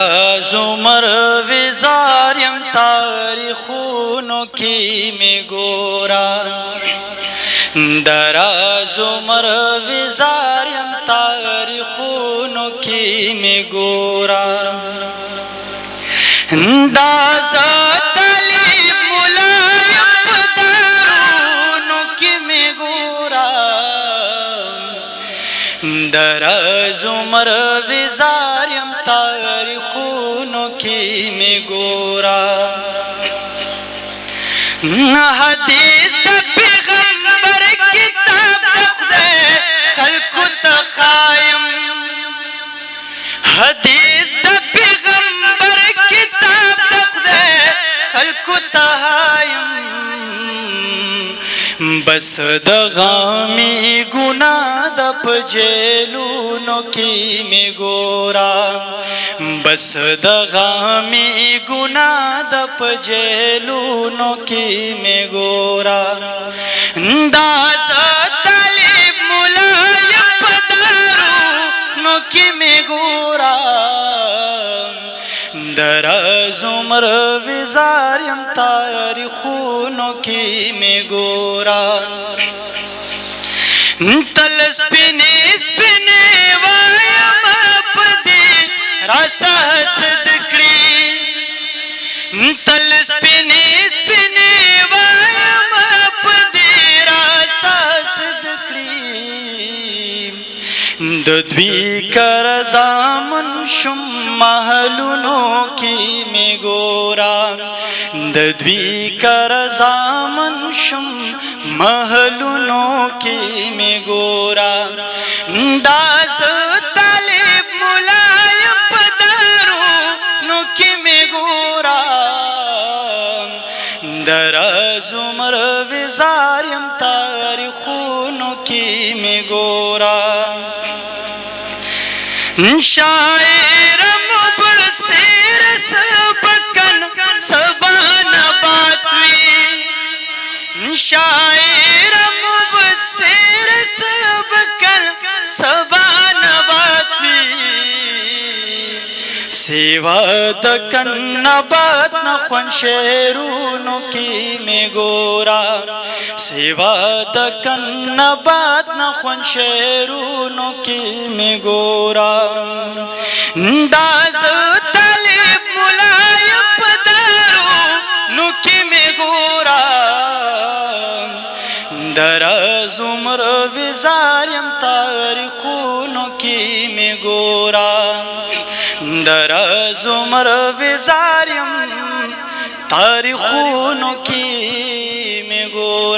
زمر وزاریم تاریخونو کی می گورا درا زمر وزاریم تاریخونو کی می گورا اندازہ طالب ملایم پدارونو کی می گورا درا زمر وزاریم تاریخونو کی می گورا حدیث دا پیغمبر کتاب دخدے خلقو تخایم حدیث دا پیغمبر کتاب دخدے خلقو تخایم بس دا غامی گناہ دا پجیلونو کی می گورا بس دا غامی گناہ دا پجیلونو کی می گورا اندازہ طالب ملایم پدارونو کی می گورا درا زمر وزاریم تاریخونو کی می گورا تل سپینی سپینی وایم پدی راسا حسد کری تل سپینی سپینی وایم پدی راسا حسد کری ددوی کر زامن شم محلونو کی می گورا ددوی کر زامن شم محلونو کی می گورا داز طالب ملایم پدارونو کی می گورا درا زمر وزاریم تاریخونو کی می گورا شاعر مبصر سبکن سبان باتوی شاعر مبصر سبکن سبان باتوی سیوا دکن نبات نخون شیرونو کی می گورا سیوا دکن نبات نخون شیرونو کی می گورا داز طالب ملایم پدارونو کی می گورا درا زمر وزاریم تاریخونو کی می گورا درا زمر وزاریم تاریخونو کی می گورا